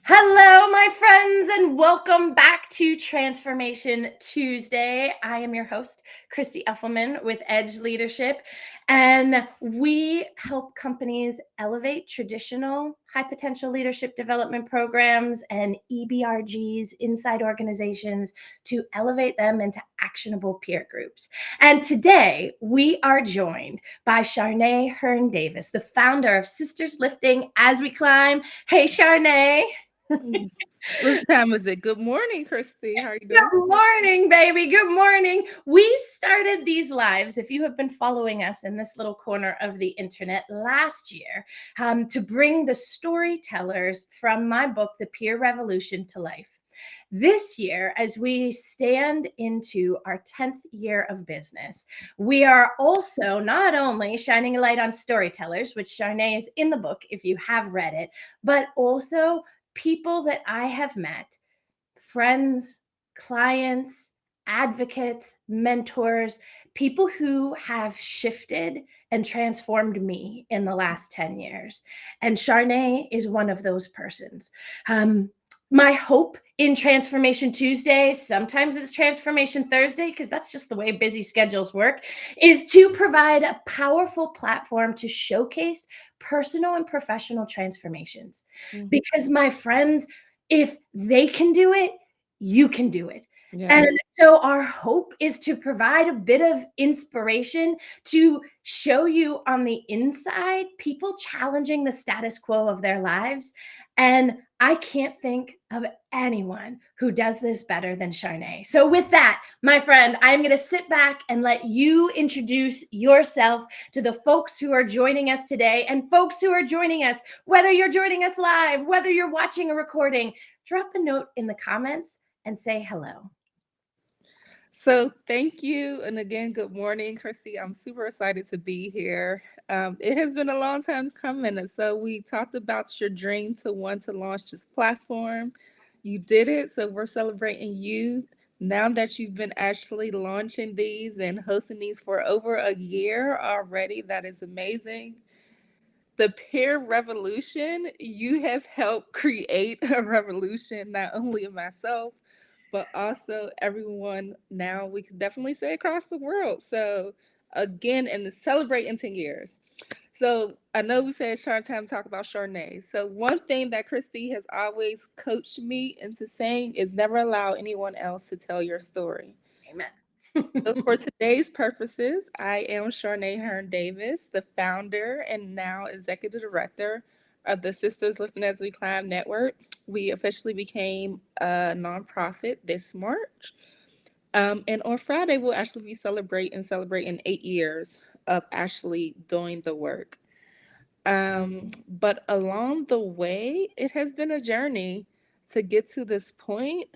Hello, my friends, and welcome back to Transformation Tuesday. I am your host, Christy Effelman with Edge Leadership, and we help companies elevate traditional high potential leadership development programs and EBRGs inside organizations to elevate them into actionable peer groups. And today we are joined by Sharnay Hearn Davis, the founder of Sisters Lifting as We Climb. Hey, Sharnay. Whose time is it? Good morning, Christy. How are you doing Good today? morning, baby. Good morning. We started these lives, if you have been following us in this little corner of the internet last year, to bring the storytellers from my book, The Peer Revolution, to life. This year, as we stand into our 10th year of business, we are also not only shining a light on storytellers, which Sharnay is in the book if you have read it, but also people that I have met, friends, clients, advocates, mentors, people who have shifted and transformed me in the last 10 years. And Sharnay is one of those persons. My hope in Transformation Tuesday, sometimes it's Transformation Thursday, because that's just the way busy schedules work, is to provide a powerful platform to showcase personal and professional transformations. Mhm. Because, my friends, if they can do it, you can do it. And Yes. so our hope is to provide a bit of inspiration to show you on the inside people challenging the status quo of their lives. And I can't think of anyone who does this better than Sharnay. So with that, my friend, I'm going to sit back and let you introduce yourself to the folks who are joining us today, and folks who are joining us, whether you're joining us live, whether you're watching a recording, drop a note in the comments and say hello. So thank you. And again, good morning, Christy. I'm super excited to be here. It has been a long time coming. And so we talked about your dream to want to launch this platform. You did it. So we're celebrating you. Now that you've been actually launching these and hosting these for over a year already, that is amazing. The peer revolution, you have helped create a revolution, not only in myself, but also everyone now, we could definitely say across the world. So, again, and to celebrate in 10 years. So, I know we said Shark Time talk about Chardonnay. So, one thing that Christy has always coached me into saying is never allow anyone else to tell your story. So Amen. for today's purposes, I am Sharnay Hearn Davis, the founder and now executive director of the Sisters Lifting as We Climb network. We officially became a nonprofit this March. And on Friday, we'll actually be celebrating 8 years of actually doing the work. But along the way, it has been a journey to get to this point.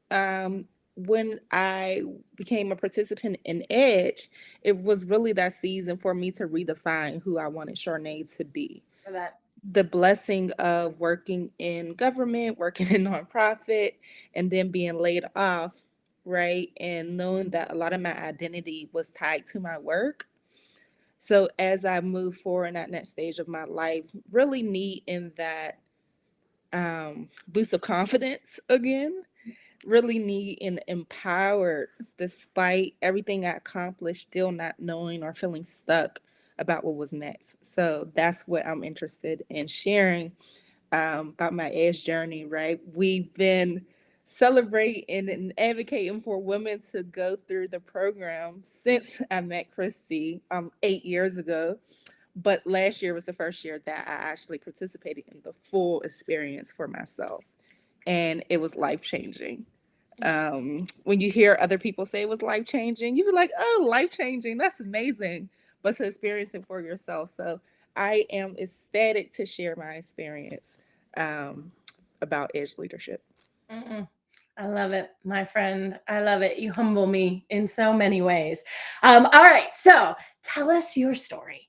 When I became a participant in Edge, it was really that season for me to redefine who I wanted Charnay to be. For that. The blessing of working in government, working in nonprofit, and then being laid off, right? And knowing that a lot of my identity was tied to my work. So as I move forward in that next stage of my life, really needing that boost of confidence again, really needing empowered despite everything I accomplished, still not knowing or feeling stuck about what was next. So that's what I'm interested in sharing about my edge journey, right? We've been celebrating and advocating for women to go through the program since I met Christy 8 years ago. But last year was the first year that I actually participated in the full experience for myself. And it was life changing. When you hear other people say it was life changing, you be like, oh, life changing. That's amazing. But to experience it for yourself. So I am ecstatic to share my experience um, about edge leadership. Mm-mm. I love it, my friend. I love it. You humble me in so many ways. All right, so tell us your story.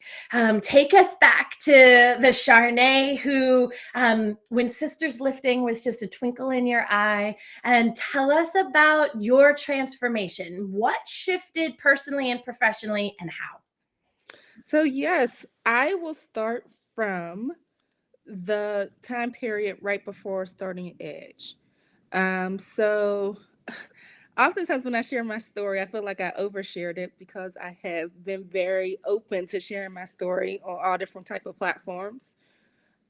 Take us back to the Charnay who, when Sisters Lifting was just a twinkle in your eye, and tell us about your transformation. What shifted personally and professionally, and how? So, yes, I will start from the time period right before starting Edge. So oftentimes when I share my story, I feel like I overshared it because I have been very open to sharing my story on all different type of platforms.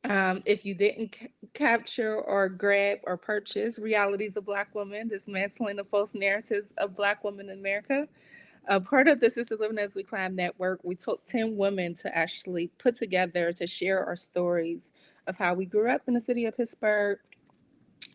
If you didn't capture or grab or purchase Realities of Black Women, Dismantling the False Narratives of Black Women in America, a part of the Sister Living as We Climb network, we took 10 women to actually put together to share our stories of how we grew up in the city of Pittsburgh.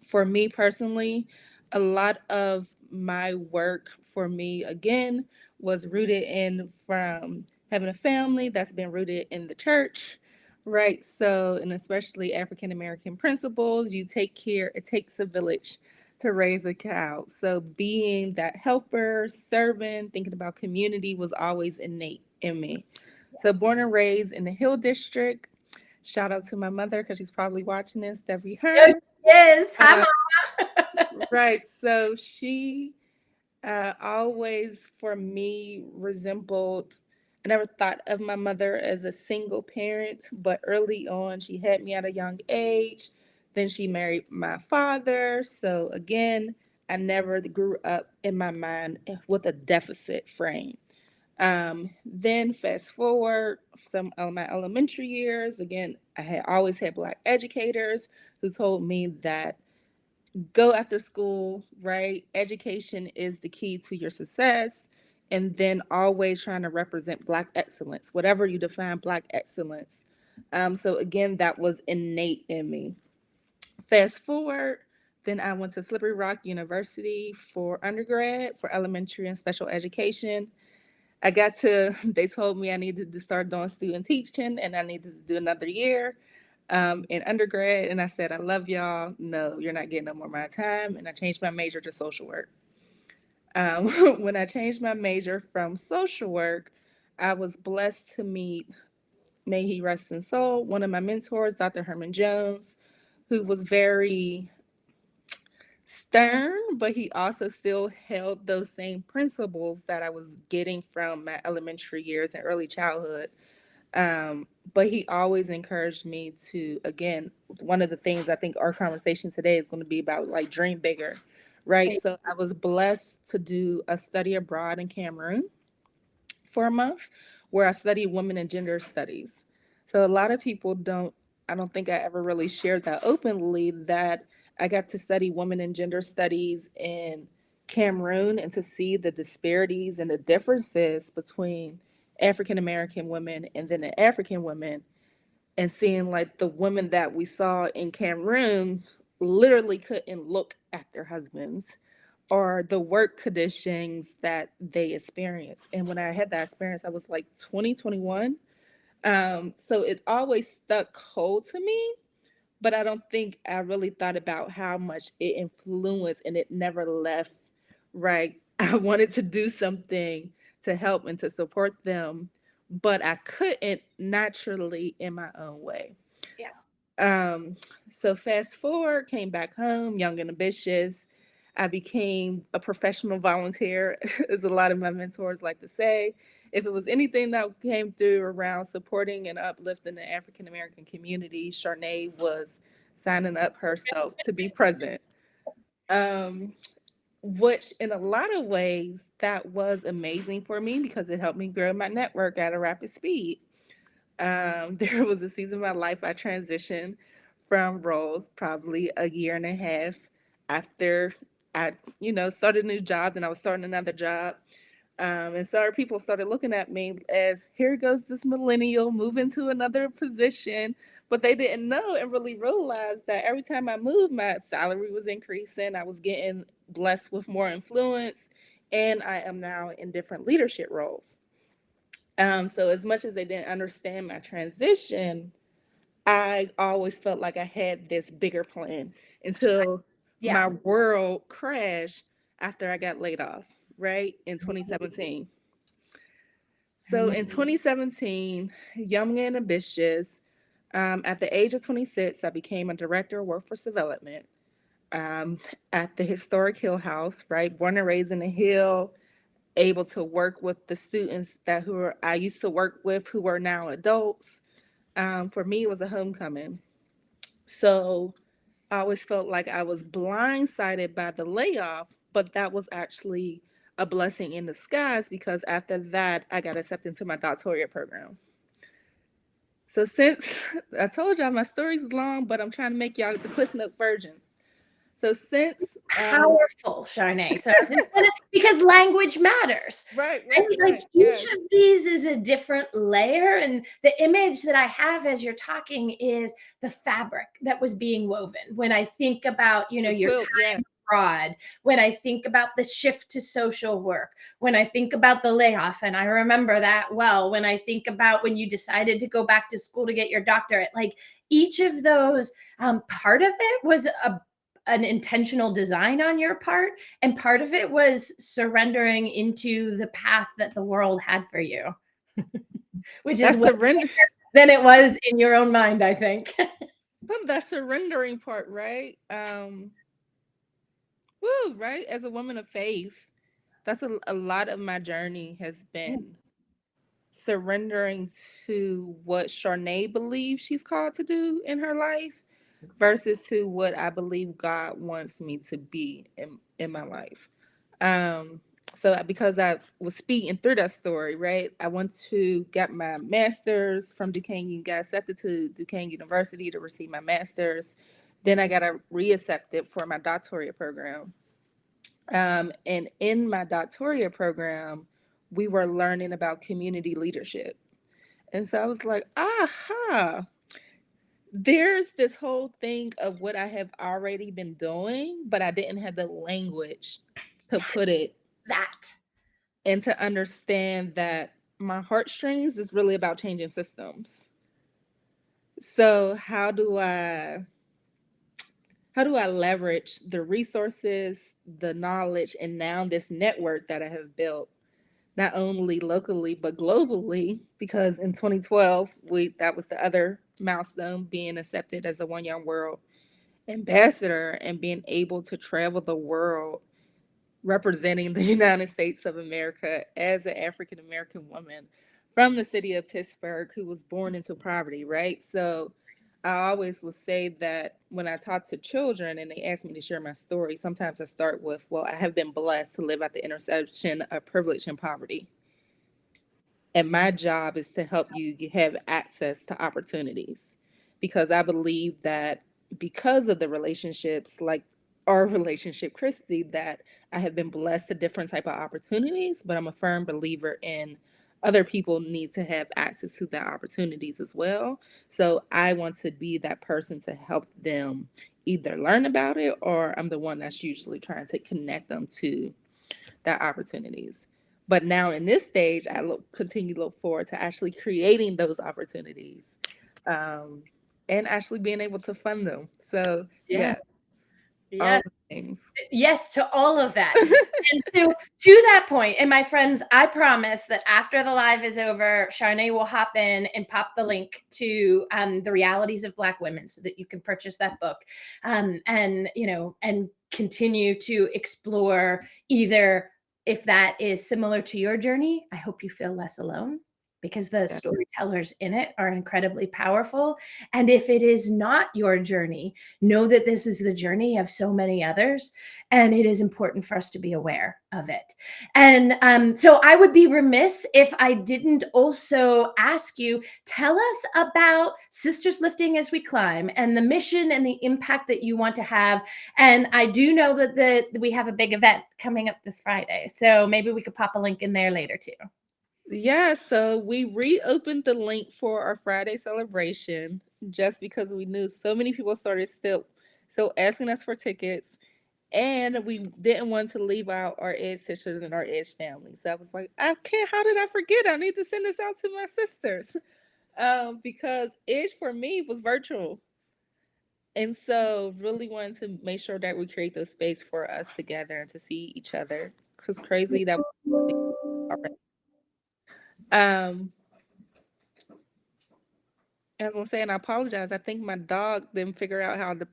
For me personally, a lot of my work for me again was rooted in from having a family that's been rooted in the church, right? So, and especially African American principles, you take care, it takes a village to raise a child. So, being that helper, servant, thinking about community was always innate in me. So, born and raised in the Hill District. Shout out to my mother because she's probably watching this, Debbie Yes, Hearn. she is. Hi, Uh, Mom. right. So she always, for me, resembled. I never thought of my mother as a single parent, but early on, she had me at a young age. Then she married my father. So again, I never grew up in my mind with a deficit frame. Then fast forward some of my elementary years. Again, I had always had black educators who told me that go after school, right? Education is the key to your success. And then always trying to represent Black excellence, whatever you define Black excellence. So again, that was innate in me. Fast forward, then I went to Slippery Rock University for undergrad for elementary and special education. They told me I needed to start doing student teaching and I needed to do another year in undergrad. And I said, I love y'all. No, you're not getting no more of my time. And I changed my major to social work. Um, when I changed my major from social work, I was blessed to meet, may he rest in soul, one of my mentors, Dr. Herman Jones, who was very stern, but he also still held those same principles that I was getting from my elementary years and early childhood. But he always encouraged me to, again, one of the things I think our conversation today is going to be about, like, dream bigger, right? Right. So I was blessed to do a study abroad in Cameroon for a month where I studied women and gender studies. So a lot of people don't, I don't think I ever really shared that openly, that I got to study women and gender studies in Cameroon and to see the disparities and the differences between African American women and then the African women, and seeing like the women that we saw in Cameroon literally couldn't look at their husbands or the work conditions that they experience. And when I had that experience, I was like 2021. So it always stuck cold to me, but I don't think I really thought about how much it influenced and it never left, right? I wanted to do something to help and to support them, but I couldn't naturally in my own way. Yeah. Um, so fast forward, came back home, young and ambitious. I became a professional volunteer, as a lot of my mentors like to say. If it was anything that came through around supporting and uplifting the African American community, Sharnay was signing up herself to be present. Um, which in a lot of ways that was amazing for me because it helped me grow my network at a rapid speed. There was a season of my life I transitioned from roles probably a year and a half after I, started a new job. Then I was starting another job. And so people started looking at me as here goes this millennial moving to another position. But they didn't know and really realize that every time I moved, my salary was increasing. I was getting blessed with more influence. And I am now in different leadership roles. So as much as they didn't understand my transition, I always felt like I had this bigger plan until Yeah. my world crashed after I got laid off, right? In 2017. So in 2017, young and ambitious, at the age of 26, I became a director of workforce development um, at the historic Hill House, right? Born and raised in the Hill, able to work with the students I used to work with who are now adults. For me, it was a homecoming. So I always felt like I was blindsided by the layoff, but that was actually a blessing in disguise because after that, I got accepted into my doctoral program. So since I told y'all my story's long, but I'm trying to make y'all the Cliff Note version. So since Powerful, Sharnay. So because language matters. right, Right? right, Like right, each yes, of these is a different layer. And the image that I have as you're talking is the fabric that was being woven. When I think about, the your quilt, yeah, time abroad, when I think about the shift to social work, when I think about the layoff, and I remember that well, when I think about when you decided to go back to school to get your doctorate, like each of those, part of it was an intentional design on your part, and part of it was surrendering into the path that the world had for you, which is that's way surrender. than it was in your own mind, I think. That surrendering part, right? Woo, right? As a woman of faith, that's a lot of my journey has Yeah, been surrendering to what Sharnay believes she's called to do in her life versus to what I believe God wants me to be in my life. Um, so because I was speaking through that story, right? I went to get my master's from Duquesne, got accepted to Duquesne University to receive my master's. Then I got reaccepted for my doctoral program. And in my doctoral program, we were learning about community leadership. And so I was like, aha, there's this whole thing of what I have already been doing, but I didn't have the language to put it that and to understand that my heartstrings is really about changing systems. So how do I leverage the resources, the knowledge, and now this network that I have built not only locally but globally, because in 2012 that was the other milestone, being accepted as a One Young World ambassador and being able to travel the world representing the United States of America as an African American woman from the city of Pittsburgh who was born into poverty, right? So I always will say that when I talk to children and they ask me to share my story, sometimes I start with, well, I have been blessed to live at the intersection of privilege and poverty. And my job is to help you have access to opportunities because I believe that because of the relationships like our relationship, Christy, that I have been blessed to different type of opportunities, but I'm a firm believer in other people need to have access to that opportunities as well. So I want to be that person to help them either learn about it, or I'm the one that's usually trying to connect them to their opportunities. But now in this stage, continue to look forward to actually creating those opportunities, um, and actually being able to fund them. So yeah, yeah, yeah. all the things. Yes to all of that. And to that point, and my friends, I promise that after the live is over, Sharnay will hop in and pop the link to the realities of Black women so that you can purchase that book, and and continue to explore either if that is similar to your journey. I hope you feel less alone because the Yeah. storytellers in it are incredibly powerful. And if it is not your journey, know that this is the journey of so many others, and it is important for us to be aware of it. And so I would be remiss if I didn't also ask you, tell us about Sisters Lifting as We Climb and the mission and the impact that you want to have. And I do know that we have a big event coming up this Friday, so maybe we could pop a link in there later too. Yeah, so we reopened the link for our Friday celebration just because we knew so many people started still asking us for tickets. And we didn't want to leave out our Edge sisters and our Edge family. So I was like, I can't, how did I forget? I need to send this out to my sisters. Because Edge for me was virtual. And so really wanted to make sure that we create the space for us together and to see each other. Because crazy that already. Um, I was gonna say, and I apologize. I think my dog didn't figure out how to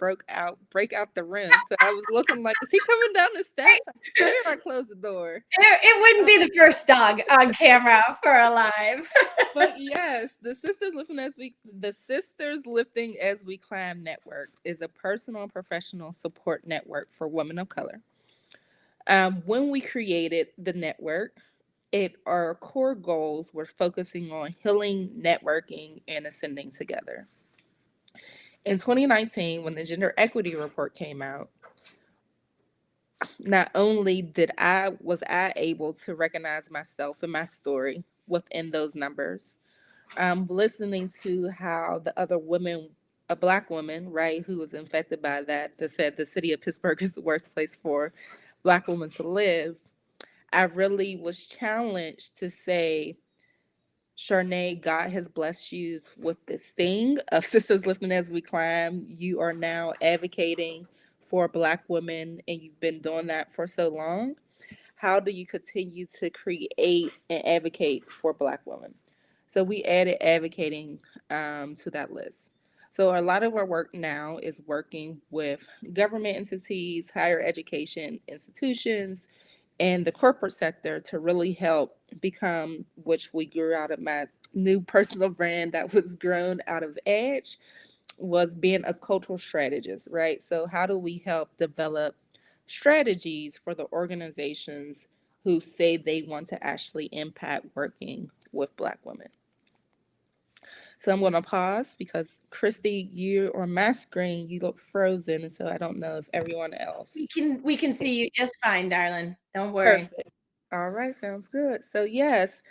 break out the room. So I was looking like, is he coming down the steps? I swear I closed the door. It wouldn't be the first dog on camera for a live. But yes, the Sisters Lifting as We Climb network is a personal and professional support network for women of color. When we created the network, our core goals were focusing on healing, networking, and ascending together. In 2019, when the gender equity report came out, not only did I was I able to recognize myself and my story within those numbers, listening to how the other women, a black woman, right, who was infected by that said the city of Pittsburgh is the worst place for black women to live, I really was challenged to say, Sharnay, God has blessed you with this thing of Sisters Lifting as We Climb. You are now advocating for black women, and you've been doing that for so long. How do you continue to create and advocate for black women? So we added advocating to that list. So a lot of our work now is working with government entities, higher education institutions, and the corporate sector to really help become, which we grew out of my new personal brand that was grown out of Edge, was being a cultural strategist, right? So, how do we help develop strategies for the organizations who say they want to actually impact working with Black women? So, I'm going to pause because Christy, you on my screen, you look frozen. And so, I don't know if everyone else. We can see you just fine, darling. Don't worry. Perfect. All right, sounds good. So, yes.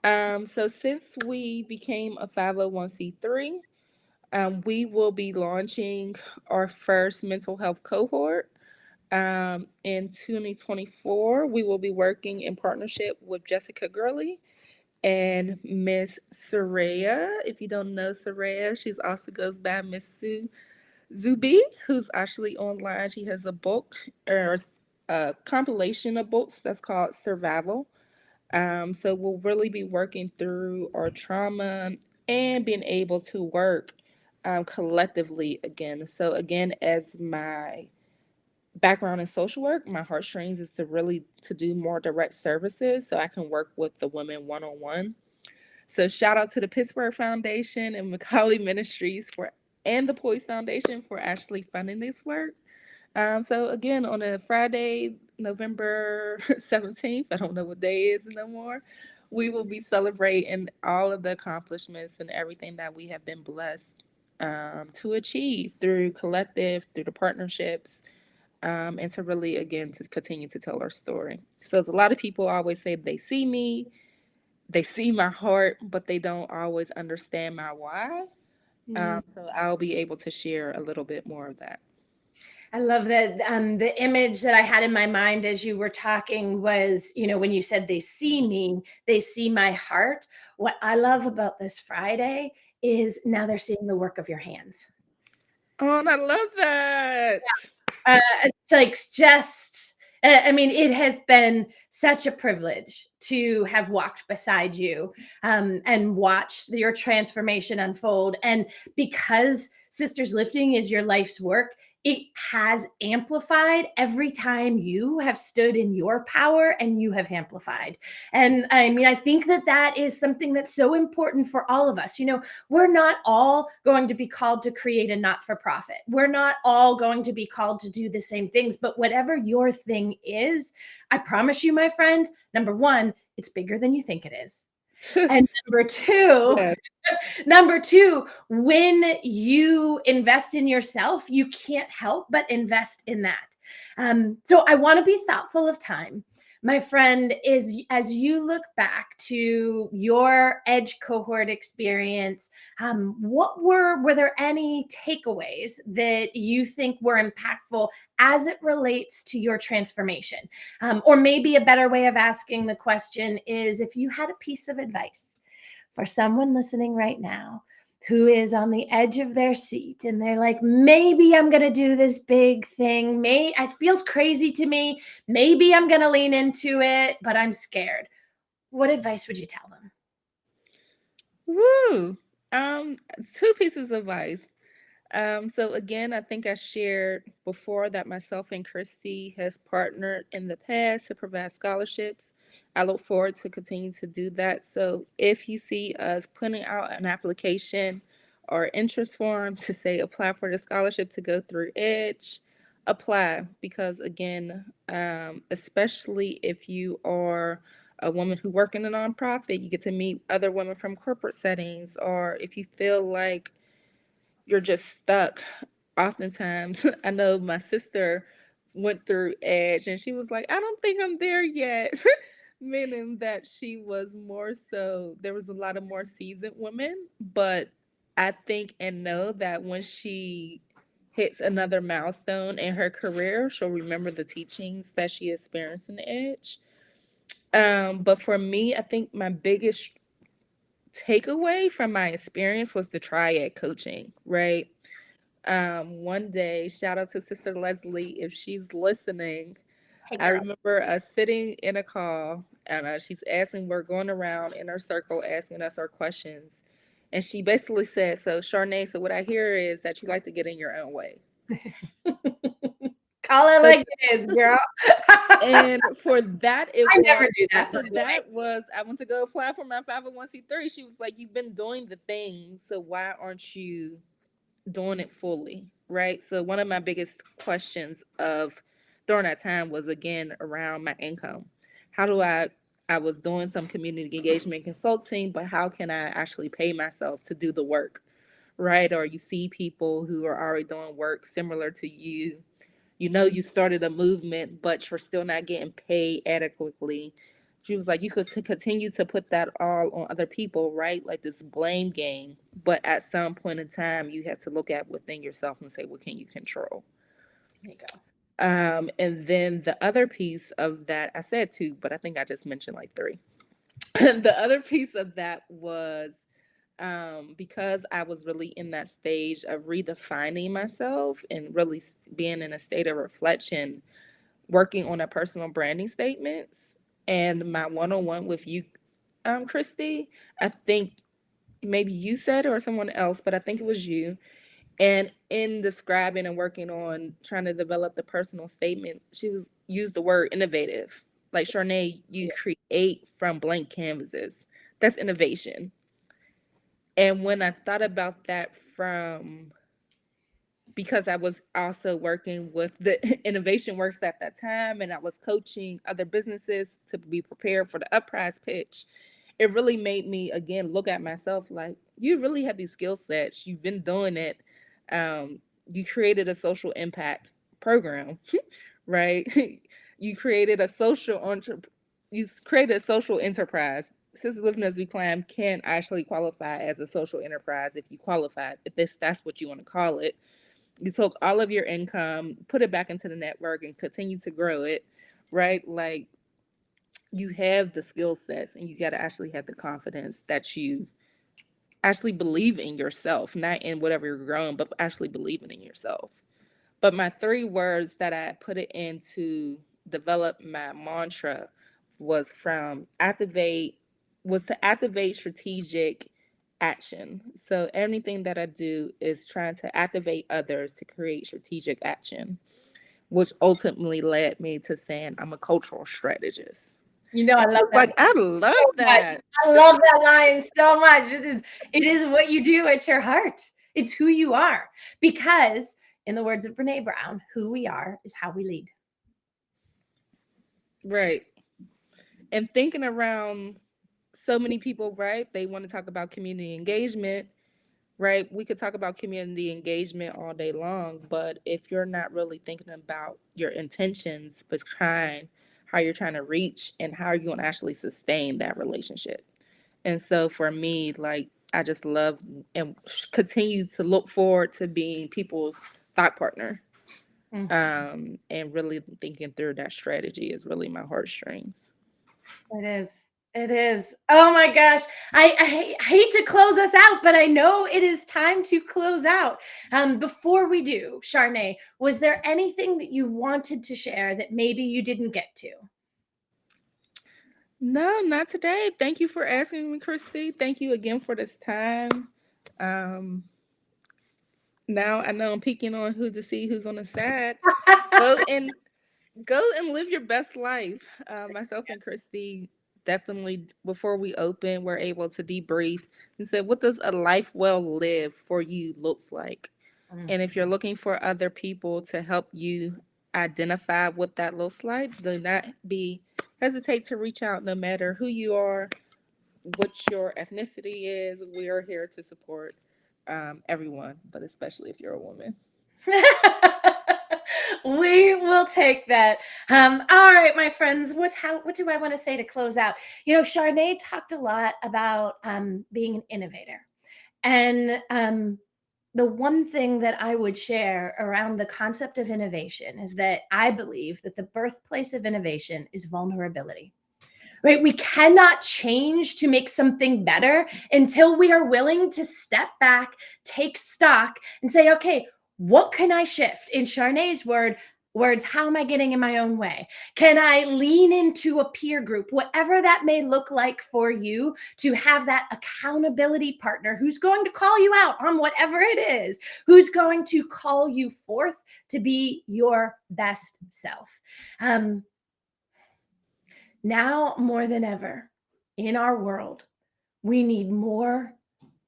So since we became a 501c3, we will be launching our first mental health cohort. In 2024, we will be working in partnership with Jessica Gurley and Miss Soraya. If you don't know Soraya, she's also goes by Miss Zubi, who's actually online. She has a book or a compilation of books that's called Survival. So we'll really be working through our trauma and being able to work collectively again. So again, as my background in social work, my heartstrings is to really to do more direct services so I can work with the women one on one. So shout out to the Pittsburgh Foundation and Macaulay Ministries for and the Poise Foundation for actually funding this work. So again, on a Friday, November 17th, I don't know what day it is no more, we will be celebrating all of the accomplishments and everything that we have been blessed to achieve through collective, through the partnerships, and to really, again, to continue to tell our story. So there's a lot of people always say they see me, they see my heart, but they don't always understand my why. Mm. So I'll be able to share a little bit more of that. I love that. The image that I had in my mind as you were talking was, when you said they see me, they see my heart. What I love about this Friday is now they're seeing the work of your hands. Oh, and I love that. It's like just, I mean, it has been such a privilege to have walked beside you and watched your transformation unfold. And because Sisters Lifting is your life's work, it has amplified every time you have stood in your power and you have amplified. And I mean, I think that that is something that's so important for all of us. We're not all going to be called to create a not for profit. We're not all going to be called to do the same things, but whatever your thing is, I promise you, my friend, number one, it's bigger than you think it is. And number two, Yes. Number two, when you invest in yourself, you can't help but invest in that. So I want to be thoughtful of time. My friend, is as you look back to your Edge cohort experience, were there any takeaways that you think were impactful as it relates to your transformation? Or maybe a better way of asking the question is, if you had a piece of advice for someone listening right now who is on the edge of their seat and they're like, maybe I'm going to do this big thing. It feels crazy to me. Maybe I'm going to lean into it, but I'm scared. What advice would you tell them? Woo. Um, Two pieces of advice. So again, I think I shared before that myself and Christy has partnered in the past to provide scholarships. I look forward to continue to do that. So if you see us putting out an application or interest form to say apply for the scholarship to go through Edge, apply because again, especially if you are a woman who work in a nonprofit, you get to meet other women from corporate settings, or if you feel like you're just stuck. Oftentimes, I know my sister went through Edge and she was like, I don't think I'm there yet. Meaning that she was more so, there was a lot of more seasoned women, but I think and know that when she hits another milestone in her career, she'll remember the teachings that she experienced in Edge. But for me, I think my biggest takeaway from my experience was the triad coaching, right? One day, shout out to Sister Leslie if she's listening. Hey, I girl. remember us sitting in a call and she's asking, we're going around in her circle asking us our questions. And she basically said, so Sharnay, so what I hear is that you like to get in your own way. Call it So, like it is, girl. and for that, it I never was, do that, by for the way. that was, I went to go apply for my 501c3. She was like, you've been doing the things, so why aren't you doing it fully, right? So one of my biggest questions of during that time was again around my income. How do I was doing some community engagement consulting, but how can I actually pay myself to do the work, right? Or you see people who are already doing work similar to you. You know you started a movement, but you're still not getting paid adequately. She was like, you could continue to put that all on other people, right? Like this blame game. But at some point in time, you have to look at within yourself and say, what can you control? There you go. And then the other piece of that, I said two, but I think I just mentioned like three. The other piece of that was because I was really in that stage of redefining myself and really being in a state of reflection, working on a personal branding statements and my one-on-one with you, Christy. I think maybe you said or someone else, but I think it was you. And in describing and working on trying to develop the personal statement, she was used the word innovative. Like Sharnay, you Yeah. create from blank canvases. That's innovation. And when I thought about that from because I was also working with the Innovation Works at that time and I was coaching other businesses to be prepared for the uprise pitch, it really made me again look at myself like, you really have these skill sets. You've been doing it. You created a social impact program, right? You created a you created a social enterprise. Sisters Living as We Climb can actually qualify as a social enterprise if you qualify, if that's what you want to call it. You took all of your income, put it back into the network, and continue to grow it, right? Like you have the skill sets, and you got to actually have the confidence that you actually believe in yourself, not in whatever you're growing, but actually believing in yourself. But my three words that I put it in to develop my mantra was to activate strategic action. So anything that I do is trying to activate others to create strategic action, which ultimately led me to saying I'm a cultural strategist. You know, I And I love was that like, I line love so much. that. I love that line so much. It is what you do at your heart. It's who you are. Because, in the words of Brene Brown, who we are is how we lead. Right. And thinking around so many people, right? They want to talk about community engagement, right? We could talk about community engagement all day long, but if you're not really thinking about your intentions behind how you're trying to reach and how you're going to actually sustain that relationship. And so for me, like, I just love and continue to look forward to being people's thought partner. Mm. And really thinking through that strategy is really my heartstrings. It is. It is. Oh my gosh. I hate to close us out, but I know it is time to close out. Before we do, Sharnay, was there anything that you wanted to share that maybe you didn't get to? No, not today. Thank you for asking me, Christy. Thank you again for this time. Um, Now I know I'm peeking on who to see who's on the side. Go and go and live your best life. Myself and Christy definitely before we open, we're able to debrief and say, what does a life well lived for you looks like? And if you're looking for other people to help you identify what that looks like, do not be hesitate to reach out no matter who you are, what your ethnicity is. We are here to support everyone, but especially if you're a woman. We will take that. All right, my friends, what do I want to say to close out? Sharnay talked a lot about being an innovator. And the one thing that I would share around the concept of innovation is that I believe that the birthplace of innovation is vulnerability. Right? We cannot change to make something better until we are willing to step back, take stock, and say, okay, what can I shift? In Sharnay's words, how am I getting in my own way? Can I lean into a peer group, whatever that may look like for you, to have that accountability partner who's going to call you out on whatever it is, who's going to call you forth to be your best self. Now more than ever in our world, we need more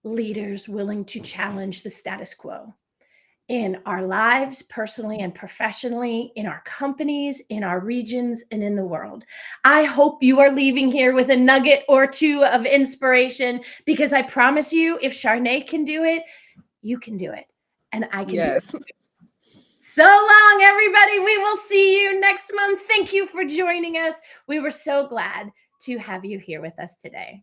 leaders willing to challenge the status quo in our lives, personally and professionally, in our companies, in our regions, and in the world. I hope you are leaving here with a nugget or two of inspiration, because I promise you, if Sharnay can do it, you can do it. And I can do it. Yes. So long, everybody. We will see you next month. Thank you for joining us. We were so glad to have you here with us today.